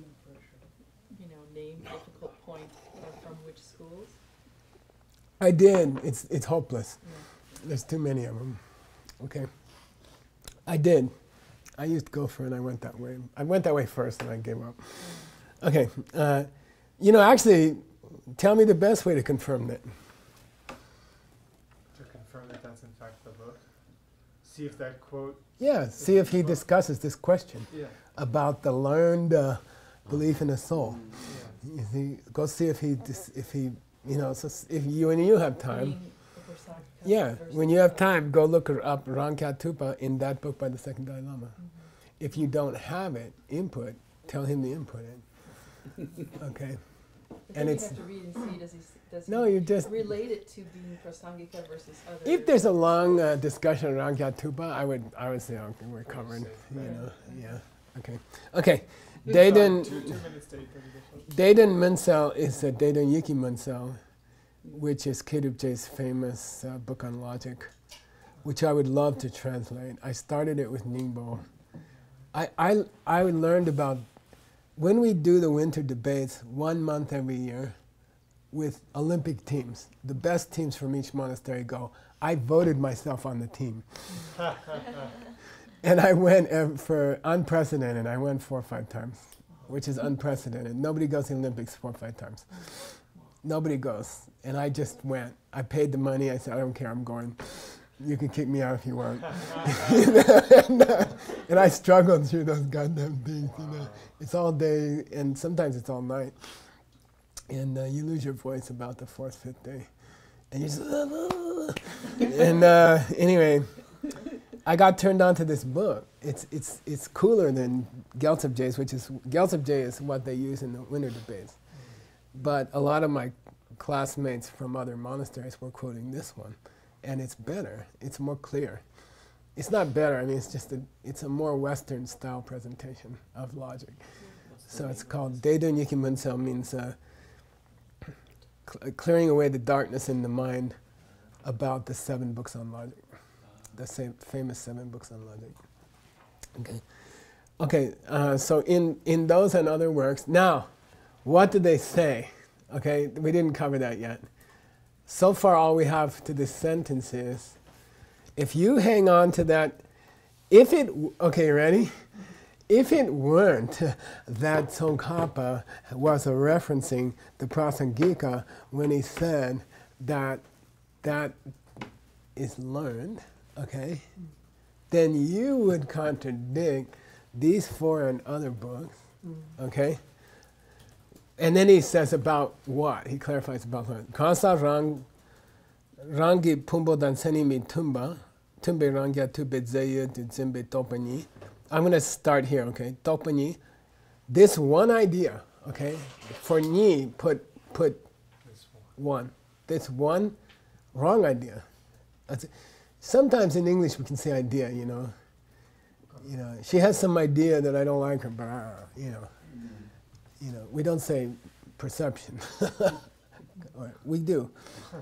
name difficult points are from which schools? I did. It's hopeless. Yeah. There's too many of them. Okay. I did. I used Gopher and I went that way. I went that way first and I gave up. Okay. Actually, tell me the best way to confirm that. To confirm that that's in fact the book. See if that quote. Yeah. See if he discusses this question about the learned belief in the soul. Yeah. You see, go see if he when you have time. Yeah, when you have time, go look up Rangkya Tupa in that book by the second Dalai Lama. If you don't have it, input, tell him to input it. Okay. But and you have to read and see, does no, he you just relate it to being prasangika versus other? If there's a long discussion around Rangkya Tupa, I would say, okay, we're covered. Yeah. Okay. Okay. Daiden Munsel is a Daiden Yiki Munsel, which is Kedubje's famous book on logic, which I would love to translate. I started it with Ningbo. I learned about when we do the winter debates 1 month every year with Olympic teams, the best teams from each monastery go. I voted myself on the team. And I went for unprecedented. I went 4 or 5 times, which is unprecedented. Nobody goes to the Olympics 4 or 5 times. Nobody goes. And I just went. I paid the money. I said, I don't care, I'm going. You can kick me out if you want. And I struggled through those goddamn things. It's all day, and sometimes it's all night. And you lose your voice about the 4th, 5th day. And you just, and anyway, I got turned on to this book. It's cooler than Gyaltsabje's, which is, Gyaltsabje is what they use in the winter debates. But a lot of my classmates from other monasteries were quoting this one. And it's better. It's more clear. It's not better. I mean, it's a more Western style presentation of logic. So it's called Daiden Yiki Munsel, means clearing away the darkness in the mind about the 7 books on logic. The same famous 7 books on logic. Okay. So in those and other works, now, what do they say? Okay, we didn't cover that yet. So far, all we have to this sentence is, if you hang on to that, okay, ready? If it weren't that Tsongkhapa was referencing the Prasangika when he said that is learned, okay, then you would contradict these 4 and other books, okay? And then he says about what? He clarifies about what? Kansa rangi pumbo danseni mi tumba, tumbe rangya tube zeye dzimbe topani. I'm going to start here, okay? Topani. This one idea, okay? For ni, put one. This one wrong idea. sometimes in English we can say idea, you know. You know, she has some idea that I don't like her, but you know, we don't say perception. Or we do.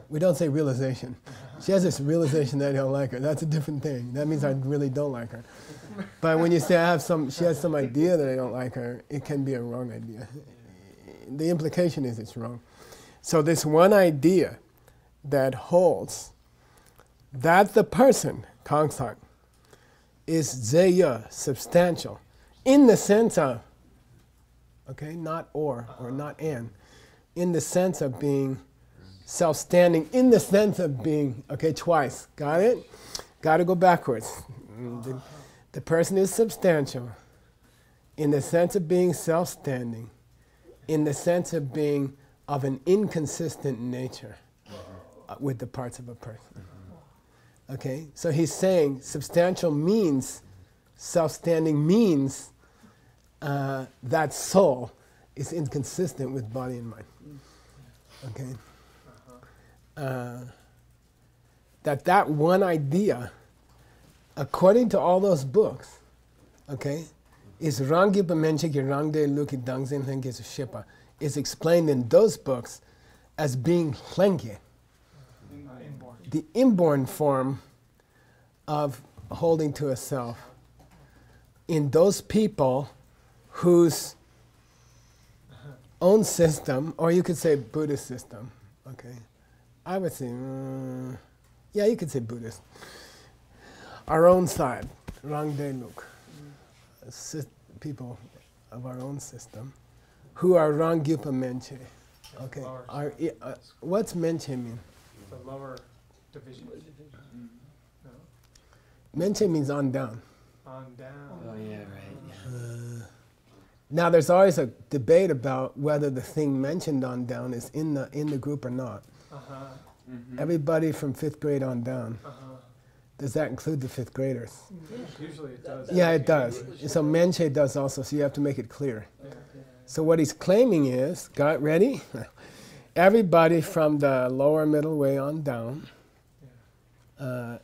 We don't say realization. She has this realization that I don't like her. That's a different thing. That means I really don't like her. But when you say she has some idea that I don't like her, it can be a wrong idea. The implication is it's wrong. So this one idea that holds that the person, Kangsak, is zeya, substantial, in the sense of, okay, not or not and, in the sense of being self-standing, in the sense of being, okay, twice, got it? Got to go backwards. The person is substantial in the sense of being self-standing, in the sense of being of an inconsistent nature with the parts of a person. Okay, so he's saying substantial means, self-standing means that soul is inconsistent with body and mind. Okay, that one idea, according to all those books, okay, is Rangi Bamenchiki Rangde Luki Dangzin Henke Shipa, is explained in those books as being Hlenke, the inborn form of holding to a self in those people whose own system, or you could say Buddhist system, okay? I would say, yeah, you could say Buddhist. Our own side, Rangde Luk, people of our own system, who are Rangyupa Menche. Okay, what's Menche mean? The lower division. No? Menche means on down. On down. Oh yeah, right. Now there's always a debate about whether the thing mentioned on down is in the group or not. Everybody from 5th grade on down. Does that include the 5th graders? Usually it does. Yeah, it does. So Menche does also, so you have to make it clear. So what he's claiming is, got ready? Everybody from the lower middle way on down,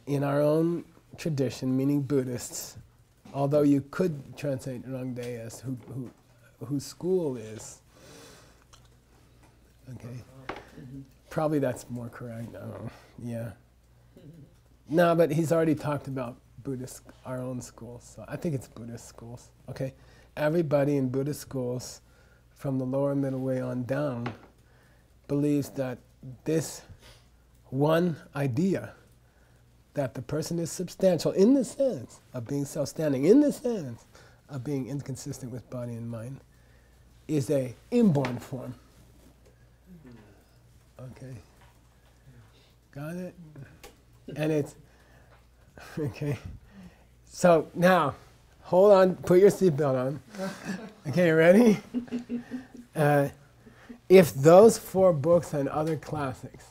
in our own tradition, meaning Buddhists, although you could translate Rangde as whose school is, okay, probably that's more correct, I don't know, yeah. No, but he's already talked about Buddhist, our own schools, so I think it's Buddhist schools, okay? Everybody in Buddhist schools, from the lower middle way on down, believes that this one idea, that the person is substantial in the sense of being self-standing, in the sense of being inconsistent with body and mind, is a inborn form. Okay. Got it? And it's, okay. So now, hold on, put your seatbelt on. Okay, ready? If those 4 books and other classics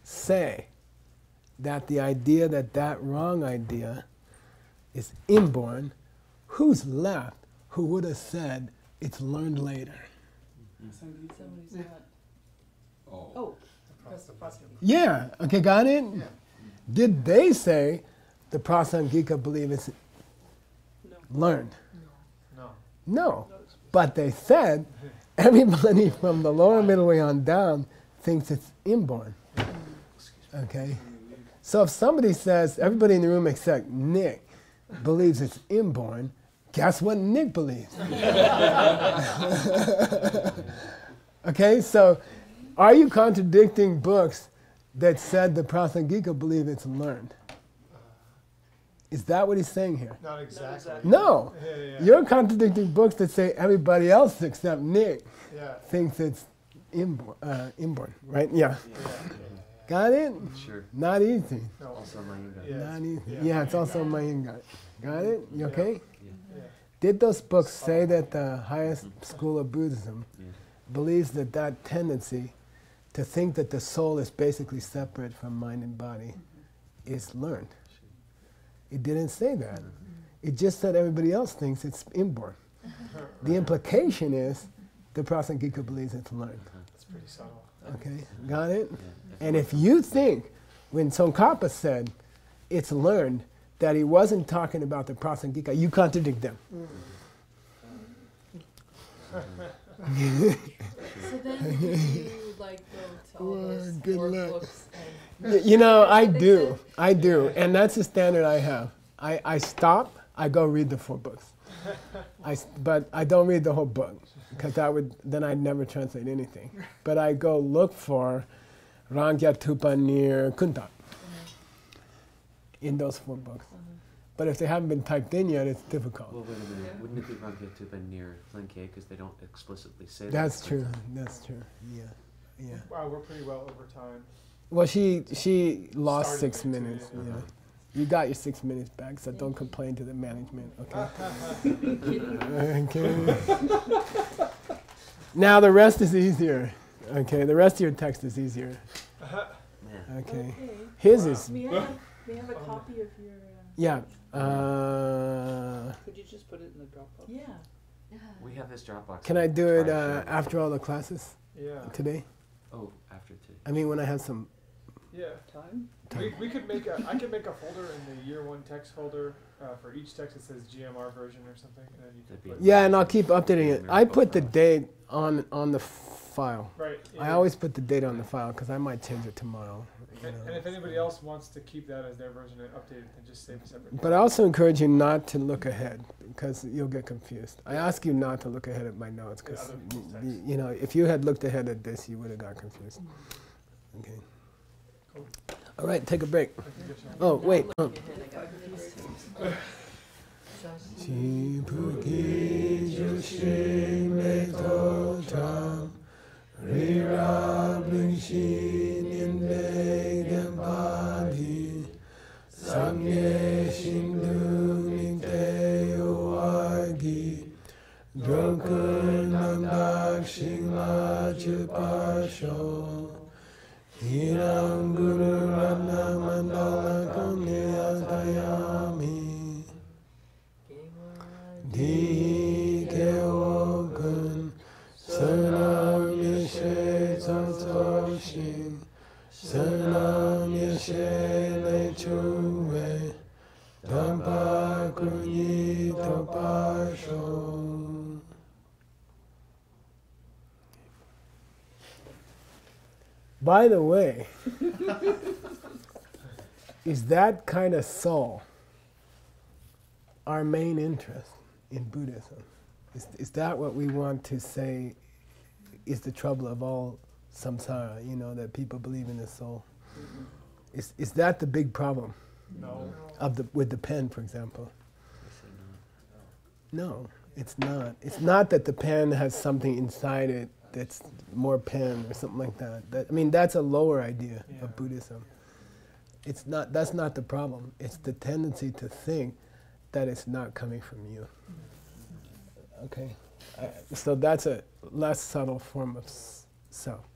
say that the idea that wrong idea is inborn, who's left who would have said it's learned later? Somebody's not. Oh. Yeah, okay, got it? Yeah. Did they say the Prasangika believe it's learned? No. No. But they said everybody from the lower middle way on down thinks it's inborn. Okay? So if somebody says, everybody in the room except Nick believes it's inborn, guess what Nick believes? Okay, so are you contradicting books that said the Prasangika believe it's learned? Is that what he's saying here? Not exactly. No. Yeah. You're contradicting books that say everybody else except Nick thinks it's inborn, right? Yeah. Got it? Sure. Not easy. No. Also Mayunga. Not easy. Yeah, it's also Mayunga. Got it? You okay? Yeah. Did those books say that the highest school of Buddhism believes that tendency to think that the soul is basically separate from mind and body is learned? It didn't say that. It just said everybody else thinks it's inborn. The implication is the Prasangika believes it's learned. It's pretty subtle. Okay, got it? And if you think, when Tsongkhapa said, it's learned that he wasn't talking about the prasangika. You contradict them. So then you like go to all those Good luck. workbooks and You know, I They do. said- I do. And that's the standard I have. I stop, I go read the 4 books. But I don't read the whole book, because then I'd never translate anything. But I go look for Rangya Tupanir Kunta in those 4 books. But if they haven't been typed in yet, it's difficult. Well, wait a minute. Yeah. Wouldn't it be Rangya Tupa near Lenke because they don't explicitly say that? That's true. That's true. Yeah. Yeah. Wow, we're pretty well over time. Well, she lost Started 6 it too, minutes. yeah. Yeah. You got your 6 minutes back, so don't complain to the management, okay? Okay. Now the rest is easier. Okay, the rest of your text is easier. Man. Okay. His is, May I have a copy of your? yeah. Could you just put it in the Dropbox? Yeah. We have this Dropbox. Can I do it Try to share after all the classes Yeah. today? Oh, after today. I mean, when I have some. Yeah. Time? We could make I could make a folder in the year 1 text folder for each text that says GMR version or something, and then you That'd could be put Yeah, and I'll keep updating it. I put the date on the file. right. I always put the date on the file because I might change it tomorrow. you And, know. and if anybody else wants to keep that as their version and update it, then just save a separate. But I also encourage you not to look ahead because you'll get confused. I ask you not to look ahead at my notes because, other people's texts. you know, if you had looked ahead at this, you would have got confused. Okay. Cool. All right, take a break. I think I should- Oh, wait. Oh. Hiram Guru Ratna Mandala Kamyatayami Di Keogun Sanam Yeshe Totoshin Sanam Yeshe Lechuwe Dampa Kunyi Topasho. By the way, is that kind of soul our main interest in Buddhism? Is that what we want to say is the trouble of all samsara, you know, that people believe in the soul? Is that the big problem No. with the pen, for example? I say No, it's not. It's not that the pen has something inside it that's more pen or something like that. I mean, that's a lower idea Yeah. of Buddhism. It's not. That's not the problem. It's the tendency to think that it's not coming from you. Okay, so that's a less subtle form of self.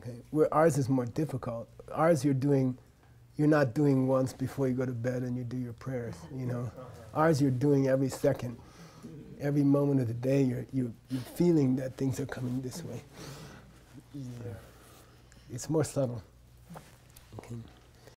Okay, where ours is more difficult. Ours you're not doing once before you go to bed and you do your prayers. You know, ours you're doing every second. Every moment of the day, you're feeling that things are coming this way. Yeah. It's more subtle.